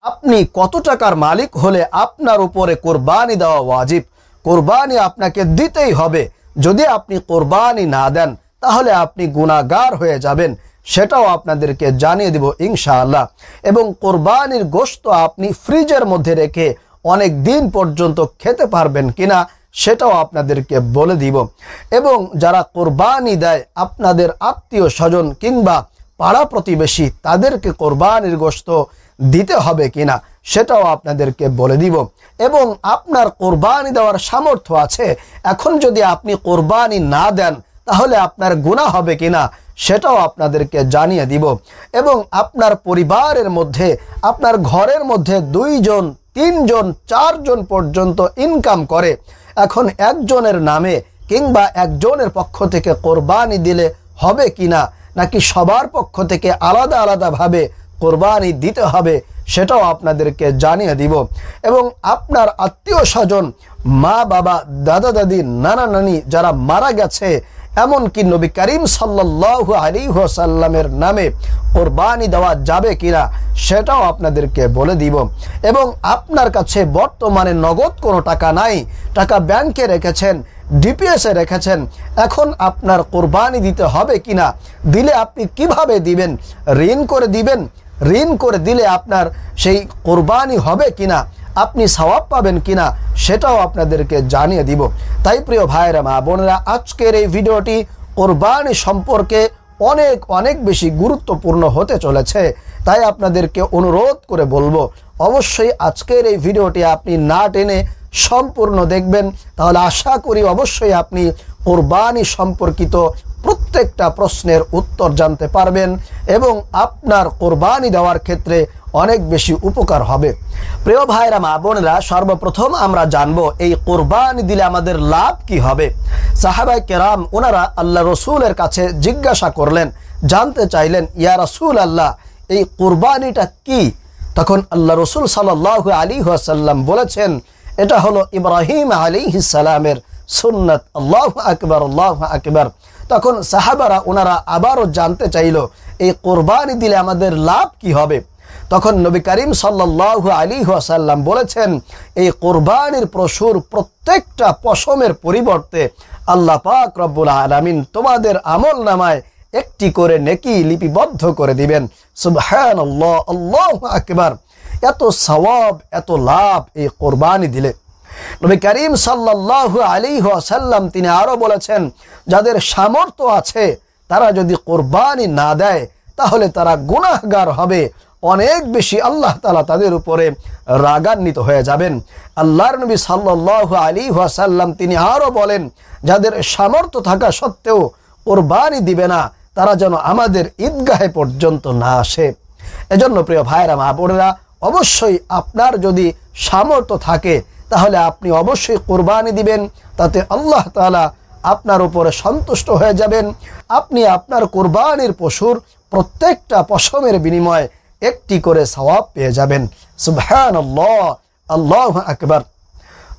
আপনি কত টাকার মালিক হলে আপনার উপরে কোরবানি দেওয়া ওয়াজিব? কোরবানি আপনাকে দিতেই হবে। যদি আপনি কোরবানি না দেন তাহলে আপনি গুনাহগার হয়ে যাবেন, সেটাও আপনাদেরকে জানিয়ে দেব ইনশাআল্লাহ। এবং কোরবানির গোশত আপনি ফ্রিজের মধ্যে রেখে অনেক দিন পর্যন্ত খেতে পারবেন কিনা সেটাও আপনাদেরকে বলে দিব। এবং যারা কোরবানি দেয় আপনাদের আত্মীয় স্বজন কিংবা পাড়া প্রতিবেশী, তাদেরকে কোরবানির গোশত দিতে হবে কিনা সেটাও আপনাদেরকে বলে দিব। এবং আপনার কোরবানি দেওয়ার সামর্থ্য আছে, এখন যদি আপনি কোরবানি না দেন তাহলে আপনার গুনাহ হবে কিনা সেটাও আপনাদেরকে জানিয়ে দিব। এবং আপনার পরিবারের মধ্যে, আপনার ঘরের মধ্যে 2 জন 3 জন 4 জন পর্যন্ত ইনকাম করে, এখন একজনের নামে কিংবা একজনের পক্ষ থেকে কোরবানি দিলে হবে কিনা, নাকি সবার পক্ষ থেকে আলাদা আলাদাভাবে কোরবানি দিতে হবে সেটাও আপনাদেরকে জানিয়ে দিব। এবং আপনার আত্মীয় স্বজন, মা বাবা, দাদা দাদি, নানা নানি যারা মারা গেছে, এমনকি নবী করিম সাল্লাল্লাহু আলাইহি ওয়াসাল্লামের নামে কোরবানি দেওয়া যাবে কিনা সেটাও আপনাদেরকে বলে দিব। এবং আপনার কাছে বর্তমানে নগদ কোনো টাকা নাই, টাকা ব্যাংকে রেখেছেন, ডিপিএসে রেখেছেন, এখন আপনার কোরবানি দিতে হবে কিনা, দিলে আপনি কিভাবে দিবেন? ঋণ করে দিবেন? ঋণ করে দিলে আপনার সেই কোরবানি হবে কিনা, আপনি সওয়াব পাবেন কিনা সেটাও আপনাদেরকে জানিয়ে দিব। তাই প্রিয় ভাইরা মা বোনেরা, আজকের এই ভিডিওটি কোরবানি সম্পর্কে অনেক অনেক বেশি গুরুত্বপূর্ণ হতে চলেছে। তাই আপনাদেরকে অনুরোধ করে বলবো, অবশ্যই আজকের এই ভিডিওটি আপনি না টেনে সম্পূর্ণ দেখবেন, তাহলে আশা করি অবশ্যই আপনি কোরবানি সম্পর্কিত প্রত্যেকটা প্রশ্নের উত্তর জানতে পারবেন এবং আপনার কোরবানি দেওয়ার ক্ষেত্রে অনেক বেশি উপকার হবে। প্রিয় ভাইরা মা বোনেরা, সর্বপ্রথম আমরা জানবো এই কোরবানি দিলে আমাদের লাভ কি হবে। সাহাবায়ে কেরাম ওনারা আল্লাহ রসুলের কাছে জিজ্ঞাসা করলেন, জানতে চাইলেন, ইয়া রাসূল আল্লাহ, এই কোরবানিটা কি? তখন আল্লাহ রসুল সাল্লাল্লাহু আলাইহি ওয়াসাল্লাম বলেছেন, এটা হলো ইব্রাহিম আলাইহিস সালামের সুন্নাত। আল্লাহু আকবার, আল্লাহু আকবার। তখন সাহাবারা ওনারা আবারও জানতে চাইল, এই কোরবানি দিলে আমাদের লাভ কি হবে? তখন নবী করিম সাল্লাল্লাহু আলাইহি ওয়াসাল্লাম বলেছেন, এই কোরবানির পশুর প্রত্যেকটা পশমের পরিবর্তে আল্লাহ পাক রব্বুল আলামিন তোমাদের আমলনামায় একটি করে নেকি লিপিবদ্ধ করে দিবেন। সুবহানাল্লাহ, আল্লাহু আকবার। এত সওয়াব, এত লাভ এই কোরবানি দিলে। নবী করিম সাল্লাল্লাহু আলাইহি ওয়াসাল্লাম তিনি আরো বলেছেন, যাদের সামর্থ্য আছে তারা যদি কোরবানি না দেয় তাহলে তারা গুনাহগার হবে, অনেক বেশি আল্লাহ তাআলা তাদের উপরে রাগান্বিত হয়ে যাবেন। আল্লাহর নবী সাল্লাল্লাহু আলাইহি ওয়াসাল্লাম তিনি আরো বলেন, যাদের সামর্থ্য থাকা সত্ত্বেও কোরবানি দিবে না তারা যেন আমাদের ঈদগাহে পর্যন্ত না আসে। এজন্য প্রিয় ভাইরা মা বোনেরা, অবশ্যই আপনার যদি সামর্থ্য থাকে তাহলে আপনি অবশ্যই কোরবানি দিবেন, তাতে আল্লাহ তাআলা আপনার উপরে সন্তুষ্ট হয়ে যাবেন। আপনি আপনার কোরবানির পশুর প্রত্যেকটা পশমের বিনিময়ে একটি করে সওয়াব পেয়ে যাবেন। সুবহানাল্লাহ, আল্লাহু আকবার।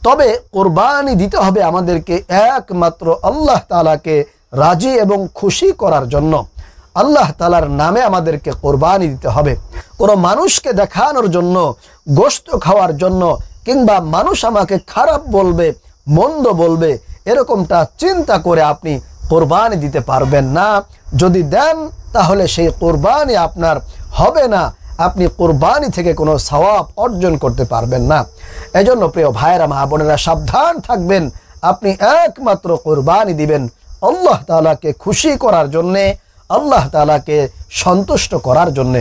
তবে কোরবানি দিতে হবে আমাদেরকে একমাত্র আল্লাহ তাআলাকে রাজি এবং খুশি করার জন্য। আল্লাহ তাআলার নামে আমাদেরকে কোরবানি দিতে হবে। কোনো মানুষকে দেখানোর জন্য, গোশত খাওয়ার জন্য, কিংবা মানুষ আমাকে খারাপ বলবে, মন্দ বলবে, এরকমটা চিন্তা করে আপনি কোরবানি দিতে পারবেন না। যদি দেন তাহলে সেই কোরবানি আপনার হবে না, আপনি কোরবানি থেকে কোনো সওয়াব অর্জন করতে পারবেন না। এজন্য প্রিয় ভাইরা মা বোনেরা, সাবধান থাকবেন। আপনি একমাত্র কোরবানি দিবেন আল্লাহ তাআলাকে খুশি করার জন্যে, আল্লাহ তাআলাকে সন্তুষ্ট করার জন্যে।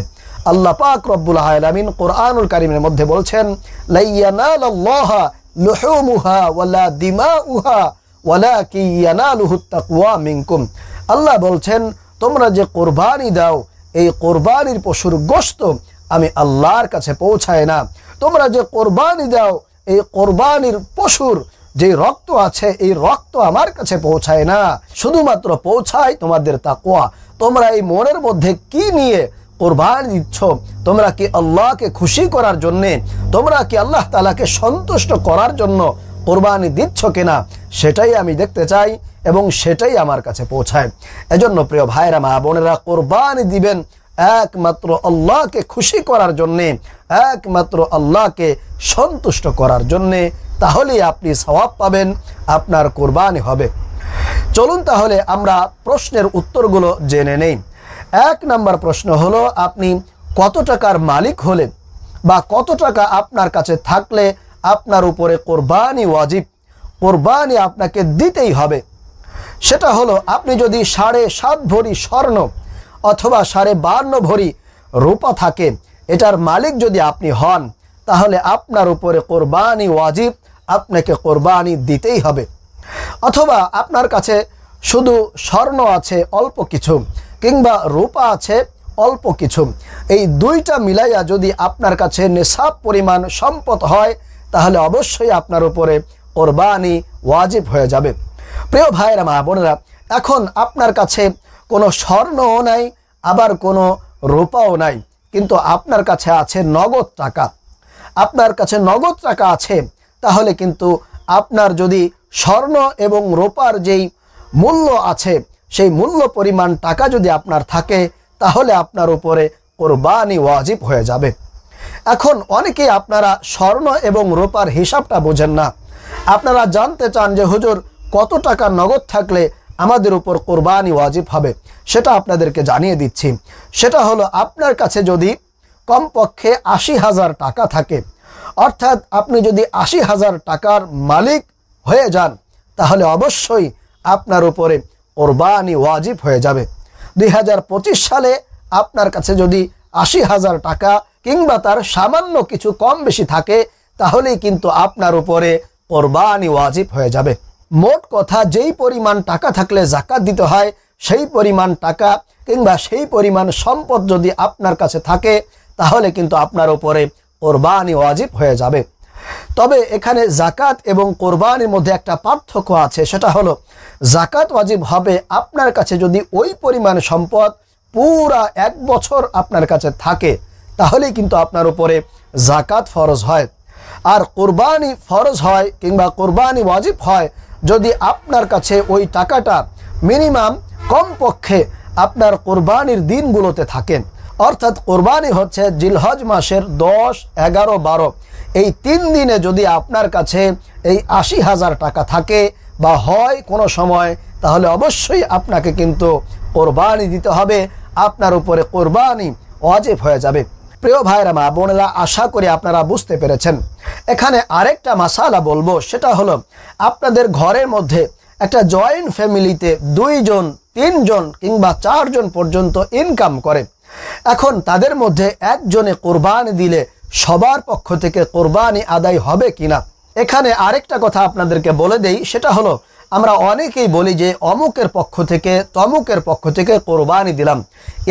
আল্লাহ পাক রব্বুল আলামিন কোরআনুল কারীমের মধ্যে বলছেন, লা ইয়ানালাল্লাহা লুহুমুহা ওয়ালা দিমাউহা ওয়ালাকিন ইয়ানালুহুত তাকওয়া মিনকুম। আল্লাহ বলছেন, তোমরা যে কোরবানি দাও, এই কোরবানির পশুর গোশত আমি আল্লাহর কাছে পৌঁছায় না। তোমরা যে কোরবানি দাও, এই কোরবানির পশুর যে রক্ত আছে, এই রক্ত আমার কাছে পৌঁছায় না, শুধুমাত্র পৌঁছায় তোমাদের তাকওয়া। তোমরা এই মনের মধ্যে কি নিয়ে কোরবানি দিচ্ছ? তোমরা কি আল্লাহকে খুশি করার জন্যে, তোমরা কি আল্লাহ তাআলাকে সন্তুষ্ট করার জন্য কোরবানি দিচ্ছ কিনা, সেটাই আমি দেখতে চাই এবং সেটাই আমার কাছে পৌঁছায়। এজন্য প্রিয় ভাইরা মা বোনেরা, কোরবানি দিবেন একমাত্র আল্লাহকে খুশি করার জন্যে, একমাত্র আল্লাহকে সন্তুষ্ট করার জন্যে, তাহলেই আপনি সওয়াব পাবেন, আপনার কোরবানি হবে। চলুন তাহলে আমরা প্রশ্নের উত্তরগুলো জেনে নেই। 1 নম্বর প্রশ্ন হলো, আপনি কত টাকার মালিক হলে বা কত টাকা আপনার কাছে থাকলে আপনার উপরে কোরবানি ওয়াজিব, কোরবানি আপনাকে দিতেই হবে? সেটা হলো, আপনি যদি 7.5 ভরি স্বর্ণ অথবা 52.5 ভরি রূপা থাকে, এটার মালিক যদি আপনি হন, তাহলে আপনার উপরে কোরবানি ওয়াজিব, আপনাকে কোরবানি দিতেই হবে। অথবা আপনার কাছে শুধু স্বর্ণ আছে অল্প কিছু, কিংবা রূপা আছে অল্প কিছু, এই দুইটা মিলাইয়া যদি আপনার কাছে নেশাব পরিমাণ সম্পদ হয়, তাহলে অবশ্যই আপনার উপরে কোরবানি ওয়াজিব হয়ে যাবে। প্রিয় ভাইরা মা বোনেরা, এখন আপনার কাছে কোনো স্বর্ণও নাই, আবার কোনো রূপাও নাই, কিন্তু আপনার কাছে আছে নগদ টাকা। আপনার কাছে নগদ টাকা আছে, তাহলে কিন্তু আপনার যদি স্বর্ণ এবং রূপার যেই মূল্য আছে, সেই মূল্য পরিমাণ টাকা যদি আপনার থাকে, তাহলে আপনার উপরে কোরবানি ওয়াজিব হয়ে যাবে। এখন অনেকেই আপনারা স্বর্ণ এবং রূপার হিসাবটা বোঝেন না। আপনারা জানতে চান যে হুজুর, কত টাকা নগদ থাকলে আমাদের উপর কোরবানি ওয়াজিব হবে? সেটা আপনাদেরকে জানিয়ে দিচ্ছি। সেটা হলো, আপনার কাছে যদি কমপক্ষে 80,000 টাকা থাকে, অর্থাৎ আপনি যদি 80,000 টাকার মালিক হয়ে যান, তাহলে অবশ্যই আপনার উপরে কোরবানি ওয়াজিব হয়ে যাবে। 2025 সালে আপনার কাছে যদি 80,000 টাকা কিংবা তার সামান্য কিছু কম বেশি থাকে, তাহলেই কিন্তু আপনার উপরে কোরবানি ওয়াজিব হয়ে যাবে। মোট কথা, যেই পরিমাণ টাকা থাকলে যাকাত দিতে হয়, সেই পরিমাণ টাকা কিংবা সেই পরিমাণ সম্পদ যদি আপনার কাছে থাকে, তাহলে কিন্তু আপনার উপরে কোরবানি ওয়াজিব হয়ে যাবে। তবে এখানে যাকাত এবং কোরবানির মধ্যে একটা পার্থক্য আছে। সেটা হলো, যাকাত ওয়াজিব হবে আপনার কাছে যদি ওই পরিমাণ সম্পদ পুরা 1 বছর আপনার কাছে থাকে, তাহলেই কিন্তু আপনার উপরে যাকাত ফরজ হয়। আর কোরবানি ফরজ হয় কিংবা কোরবানি ওয়াজিব হয় যদি আপনার কাছে ওই টাকাটা মিনিমাম কমপক্ষে আপনার কোরবানির দিনগুলোতে থাকেন। অর্থাৎ কোরবানি হচ্ছে জিলহজ মাসের 10, 11, 12 এই 3 দিনে যদি আপনার কাছে এই 80,000 টাকা থাকে বা হয় কোনো সময়, তাহলে অবশ্যই আপনাকে কিন্তু কোরবানি দিতে হবে, আপনার উপরে কোরবানি ওয়াজিব হয়ে যাবে। প্রিয় ভাইরা মা বোনেরা, আশা করি আপনারা বুঝতে পেরেছেন। এখানে আরেকটা মাসালা বলবো, সেটা হলো, আপনাদের ঘরের মধ্যে একটা জয়েন্ট ফ্যামিলিতে 2 জন, 3 জন কিংবা 4 জন পর্যন্ত ইনকাম করে। এখন তাদের মধ্যে একজনে কোরবানি দিলে সবার পক্ষ থেকে কোরবানি আদায় হবে কিনা? এখানে আরেকটা কথা আপনাদেরকে বলে দেই, সেটা হলো, আমরা অনেকেই বলি যে অমুকের পক্ষ থেকে তমুকের পক্ষ থেকে কোরবানি দিলাম।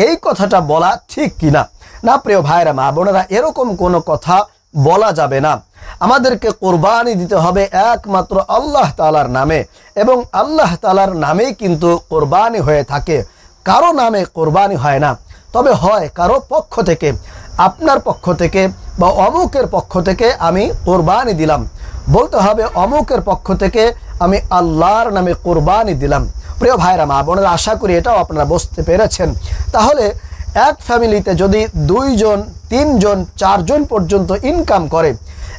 এই কথাটা বলা ঠিক কিনা? না প্রিয় ভাইরা মা বোনেরা, এরকম কোনো কথা বলা যাবে না। আমাদেরকে কোরবানি দিতে হবে একমাত্র আল্লাহ তাআলার নামে, এবং আল্লাহ তাআলার নামেই কিন্তু কোরবানি হয়ে থাকে, কারো নামে কোরবানি হয় না। তবে হয় কারো পক্ষ থেকে, আপনার পক্ষ থেকে বা অমুকের পক্ষ থেকে আমি কোরবানি দিলাম, বলতে হবে অমুকের পক্ষ থেকে আমি আল্লাহর নামে কোরবানি দিলাম। প্রিয় ভাইরা মা বোনেরা, আশা করি এটাও আপনারা বুঝতে পেরেছেন। তাহলে এক ফ্যামিলিতে যদি 2 জন, 3 জন, 4 জন পর্যন্ত ইনকাম করে,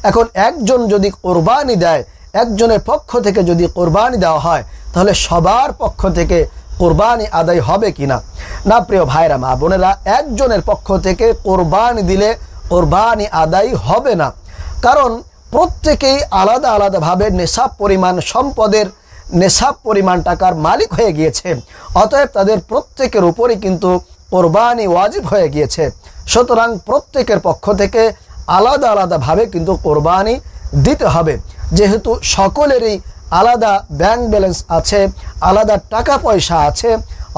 এখন একজন যদি কোরবানি দেয়, একজনের পক্ষ থেকে যদি কোরবানি দেওয়া হয়, তাহলে সবার পক্ষ থেকে কোরবানি আদায় হবে কিনা? না প্রিয় ভাইরা মা বোনেরা, একজনের পক্ষ থেকে কোরবানি দিলে কোরবানি আদায় হবে না, কারণ প্রত্যেকেই আলাদা আলাদাভাবে নেশাব পরিমাণ সম্পদের, নেশাব পরিমাণ টাকার মালিক হয়ে গিয়েছে। অতএব তাদের প্রত্যেকের উপরই কিন্তু কোরবানি ওয়াজিব হয়ে গিয়েছে। সুতরাং প্রত্যেকের পক্ষ থেকে আলাদা আলাদাভাবে কিন্তু কোরবানি দিতে হবে। যেহেতু সকলেরই আলাদা ব্যাংক ব্যালেন্স আছে, আলাদা টাকা পয়সা আছে,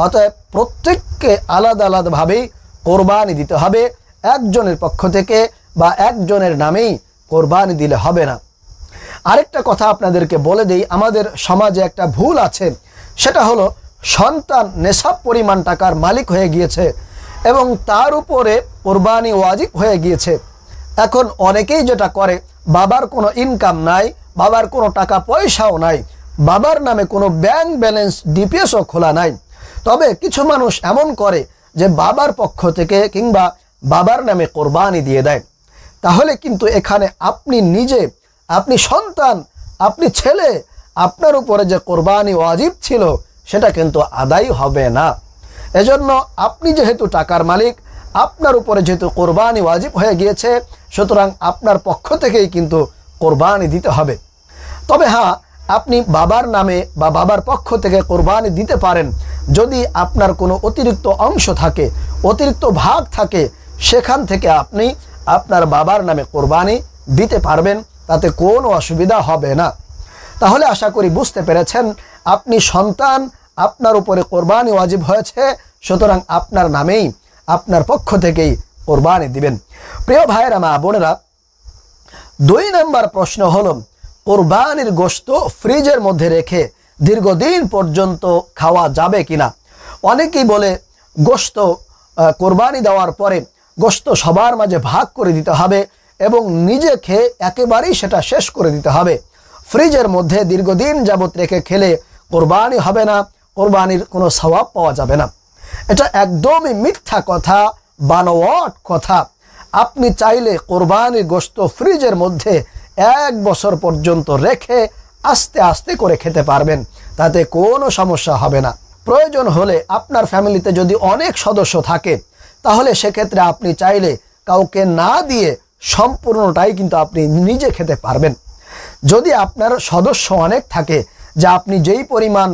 অতএব প্রত্যেককে আলাদা আলাদাভাবেই কোরবানি দিতে হবে। একজনের পক্ষ থেকে বা একজনের নামেই কোরবানি দিলে হবে না। আরেকটা কথা আপনাদেরকে বলে দেই, আমাদের সমাজে একটা ভুল আছে, সেটা হলো সন্তান নেশাব পরিমাণ টাকার মালিক হয়ে গিয়েছে এবং তার উপরে কোরবানি ওয়াজিব হয়ে গিয়েছে। এখন অনেকেই যেটা করে, বাবার কোনো ইনকাম নাই, বাবার কোনো টাকা পয়সাও নাই, বাবার নামে কোনো ব্যাংক ব্যালেন্স ডিপিএসও খোলা নাই। তবে কিছু মানুষ এমন করে যে বাবার পক্ষ থেকে কিংবা বাবার নামে কোরবানি দিয়ে দেয়। তাহলে কিন্তু এখানে আপনি নিজে, আপনি সন্তান, আপনি ছেলে, আপনার উপরে যে কোরবানি ওয়াজিব ছিল সেটা কিন্তু আদায় হবে না। এজন্য আপনি যেহেতু টাকার মালিক, আপনার উপরে যেহেতু কোরবানি ওয়াজিব হয়ে গিয়েছে, সুতরাং আপনার পক্ষ থেকেই কিন্তু কোরবানি দিতে হবে। তবে হ্যাঁ, আপনি বাবার নামে বা বাবার পক্ষ থেকে কোরবানি দিতে পারেন যদি আপনার কোনো অতিরিক্ত অংশ থাকে, অতিরিক্ত ভাগ থাকে, সেখান থেকে আপনি আপনার বাবার নামে কোরবানি দিতে পারবেন, তাতে কোনো অসুবিধা হবে না। তাহলে আশা করি বুঝতে পেরেছেন, আপনি সন্তান, আপনার উপরে কোরবানি ওয়াজিব হয়েছে, সুতরাং আপনার নামেই, আপনার পক্ষ থেকেই কোরবানি দিবেন। প্রিয় ভাইয়েরা, মা বোনেরা, 2 নম্বর প্রশ্ন হলো, কোরবানির গোশত ফ্রিজের মধ্যে রেখে দীর্ঘদিন পর্যন্ত খাওয়া যাবে কিনা। অনেকেই বলে গোশত কোরবানি দেওয়ার পরে গোশত সবার মাঝে ভাগ করে দিতে হবে এবং নিজে খেয়ে একেবারেই সেটা শেষ করে দিতে হবে। ফ্রিজের মধ্যে দীর্ঘদিন যাবত রেখে খেলে কোরবানি হবে না, কোরবানির কোনো সওয়াব পাওয়া যাবে না। এটা একদমই মিথ্যা কথা, বানোয়াট কথা। আপনি চাইলে কোরবানির গোশত ফ্রিজের মধ্যে 1 বছর পর্যন্ত রেখে আস্তে আস্তে করে খেতে পারবেন, তাতে কোনো সমস্যা হবে না। প্রয়োজন হলে আপনার ফ্যামিলিতে যদি অনেক সদস্য থাকে, তাহলে সেক্ষেত্রে আপনি চাইলে কাউকে না দিয়ে সম্পূর্ণটাই কিন্তু আপনি নিজে খেতে পারবেন। যদি আপনার সদস্য অনেক থাকে, যা আপনি যেই পরিমাণ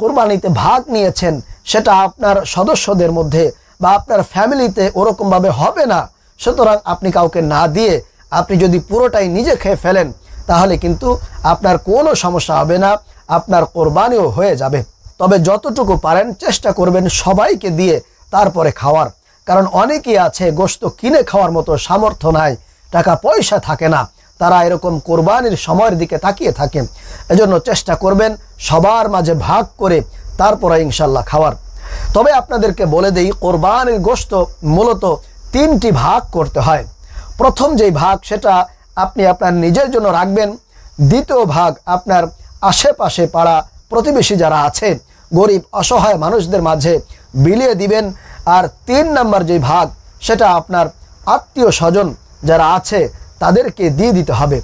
কোরবানিতে ভাগ নিয়েছেন সেটা আপনার সদস্যদের মধ্যে বা আপনার ফ্যামিলিতে ওরকমভাবে হবে না, সুতরাং আপনি কাউকে না দিয়ে আপনি যদি পুরোটাই নিজে খেয়ে ফেলেন, তাহলে কিন্তু আপনার কোনো সমস্যা হবে না, আপনার কোরবানিও হয়ে যাবে। তবে যতটুকু পারেন চেষ্টা করবেন সবাইকে দিয়ে তারপরে খাওয়ার, কারণ অনেকেই আছে গোশত কিনে খাওয়ার মতো সামর্থ্য নাই, টাকা পয়সা থাকে না, তারা এরকম কোরবানির সময়ের দিকে তাকিয়ে থাকে। এজন্য চেষ্টা করবেন সবার মাঝে ভাগ করে তারপরে ইনশাল্লাহ খাওয়ার। তবে আপনাদেরকে বলে দেই, কোরবানির গোশত মূলত 3টি ভাগ করতে হয়। প্রথম যেই ভাগ সেটা আপনি আপনার নিজের জন্য রাখবেন, দ্বিতীয় ভাগ আপনার আশেপাশে পাড়া প্রতিবেশী যারা আছে, গরিব অসহায় মানুষদের মাঝে বিলিয়ে দিবেন, আর 3 নম্বর যে ভাগ সেটা আপনার আত্মীয় স্বজন যারা আছে তাদেরকে দিয়ে দিতে হবে।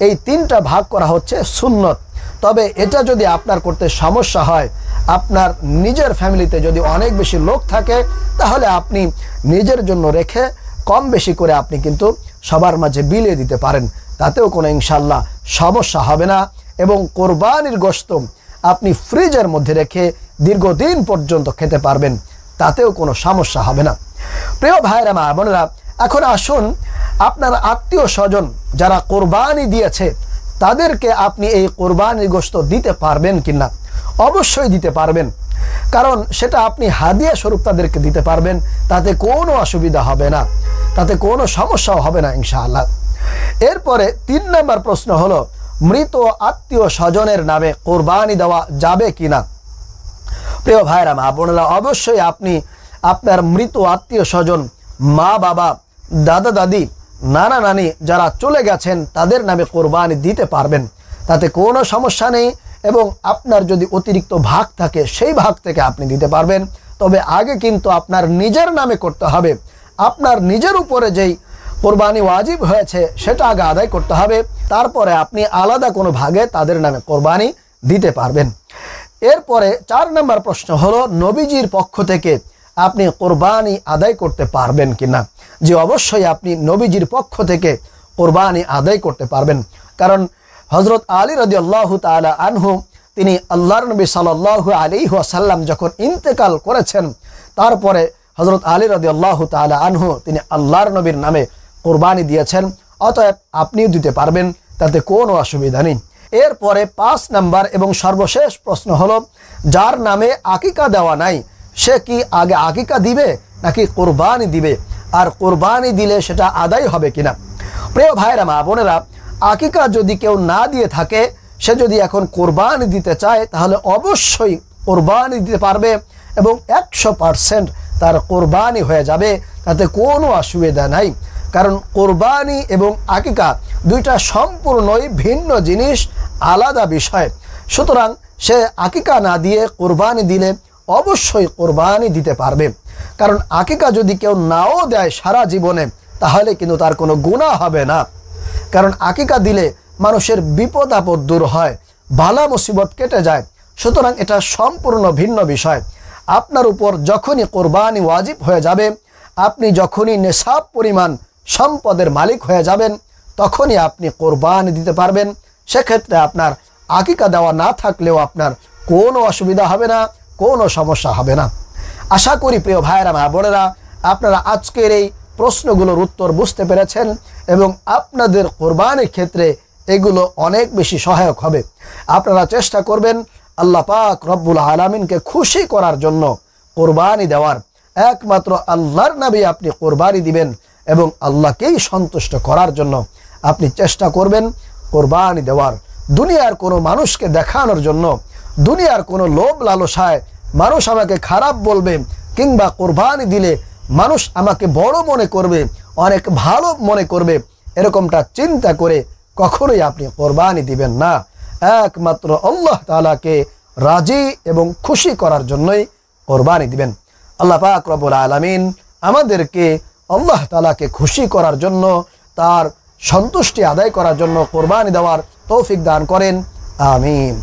এই 3টা ভাগ করা হচ্ছে সুন্নত। তবে এটা যদি আপনার করতে সমস্যা হয়, আপনার নিজের ফ্যামিলিতে যদি অনেক বেশি লোক থাকে, তাহলে আপনি নিজের জন্য রেখে কম বেশি করে আপনি কিন্তু সবার মাঝে বিলিয়ে দিতে পারেন, তাতেও কোনো ইনশাল্লাহ সমস্যা হবে না। এবং কোরবানির গোশত আপনি ফ্রিজের মধ্যে রেখে দীর্ঘদিন পর্যন্ত খেতে পারবেন, তাতেও কোনো সমস্যা হবে না। প্রিয় ভাইরা, মা বোনেরা, এখন আসুন আপনার আত্মীয় স্বজন যারা কোরবানি দিয়েছে তাদেরকে আপনি এই কোরবানির গোশত দিতে পারবেন কিনা। অবশ্যই দিতে পারবেন, কারণ সেটা আপনি হাদিয়া স্বরূপ তাদেরকে দিতে পারবেন, তাতে কোনো অসুবিধা হবে না, তাতে কোনো সমস্যাও হবে না ইনশাআল্লাহ। এরপরে 3 নম্বর প্রশ্ন হলো, মৃত আত্মীয় স্বজনের নামে কোরবানি দেওয়া যাবে কিনা। প্রিয় ভাইরা, মা বোনেরা, অবশ্যই আপনি আপনার মৃত আত্মীয় স্বজন, মা বাবা, দাদা দাদি, নানা নানি যারা চলে গেছেন তাদের নামে কোরবানি দিতে পারবেন, তাতে কোনো সমস্যা নেই। এবং আপনার যদি অতিরিক্ত ভাগ থাকে সেই ভাগ থেকে আপনি দিতে পারবেন। তবে আগে কিন্তু আপনার নিজের নামে করতে হবে, আপনার নিজের উপরে যেই কোরবানি ওয়াজিব হয়েছে সেটা আগে আদায় করতে হবে, তারপরে আপনি আলাদা কোনো ভাগে তাদের নামে কোরবানি দিতে পারবেন। এরপরে 4 নম্বর প্রশ্ন হলো, নবীজির পক্ষ থেকে আপনি কোরবানি আদায় করতে পারবেন কিনা। যে অবশ্যই আপনি নবীজির পক্ষ থেকে কোরবানি আদায় করতে পারবেন, কারণ হযরত আলী রাদিয়াল্লাহু তাআলা আনহু তিনি আল্লাহর নবী সাল্লাল্লাহু আলাইহি ওয়াসাল্লাম যখন ইন্তেকাল করেছেন, তারপরে হযরত আলী রাদিয়াল্লাহু তাআলা আনহু তিনি আল্লাহর নবীর নামে কোরবানি দিয়েছেন, অতএব আপনিও দিতে পারবেন, তাতে কোনো অসুবিধা নেই। এরপরে 5 নম্বর এবং সর্বশেষ প্রশ্ন হলো, যার নামে আকিকা দেওয়া নাই সে কি আগে আকিকা দিবে নাকি কোরবানি দিবে, আর কোরবানি দিলে সেটা আদায় হবে কিনা। প্রিয় ভাইরা, মা বোনেরা, আকিকা যদি কেউ না দিয়ে থাকে, সে যদি এখন কোরবানি দিতে চায় তাহলে অবশ্যই কোরবানি দিতে পারবে এবং 100% তার কোরবানি হয়ে যাবে, তাতে কোনো অসুবিধা নাই। কারণ কোরবানি এবং আকিকা দুইটা সম্পূর্ণই ভিন্ন জিনিস, আলাদা বিষয়। সুতরাং সে আকিকা না দিয়ে কোরবানি দিলে অবশ্যই কোরবানি দিতে পারবে। কারণ আকিকা যদি কেউ নাও দেয় সারা জীবনে, তাহলে কিন্তু তার কোনো গুনাহ হবে না। কারণ আকিকা দিলে মানুষের বিপদ আপদ দূর হয়, বালা মুসিবত কেটে যায়। সুতরাং এটা সম্পূর্ণ ভিন্ন বিষয়। আপনার উপর যখনই কোরবানি ওয়াজিব হয়ে যাবে, আপনি যখনই নেশাব পরিমাণ সম্পদের মালিক হয়ে যাবেন, তখনই আপনি কোরবানি দিতে পারবেন। সেক্ষেত্রে আপনার আকিকা দেওয়া না থাকলেও আপনার কোনো অসুবিধা হবে না, কোনো সমস্যা হবে না। আশা করি প্রিয় ভাইয়েরা মা বোনেরা, আপনারা আজকের এই প্রশ্নগুলোর উত্তর বুঝতে পেরেছেন এবং আপনাদের কোরবানির ক্ষেত্রে এগুলো অনেক বেশি সহায়ক হবে। আপনারা চেষ্টা করবেন আল্লাহ পাক রব্বুল আলামিনকে খুশি করার জন্য কোরবানি দেওয়ার। একমাত্র আল্লাহর নবী আপনি কোরবানি দিবেন এবং আল্লাহকেই সন্তুষ্ট করার জন্য আপনি চেষ্টা করবেন কোরবানি দেওয়ার। দুনিয়ার কোনো মানুষকে দেখানোর জন্য, দুনিয়ার কোনো লোভ লালসায় মানুষ আমাকে খারাপ বলবে কিংবা কোরবানি দিলে মানুষ আমাকে বড় মনে করবে, অনেক ভালো মনে করবে, এরকমটা চিন্তা করে কখনোই আপনি কোরবানি দিবেন না। একমাত্র আল্লাহ তাআলাকে রাজি এবং খুশি করার জন্যই কোরবানি দিবেন। আল্লাহ পাক রব্বুল আলামিন আমাদেরকে আল্লাহ তাআলাকে খুশি করার জন্য, তার সন্তুষ্টি আদায় করার জন্য কোরবানি দেওয়ার তৌফিক দান করেন। আমিন।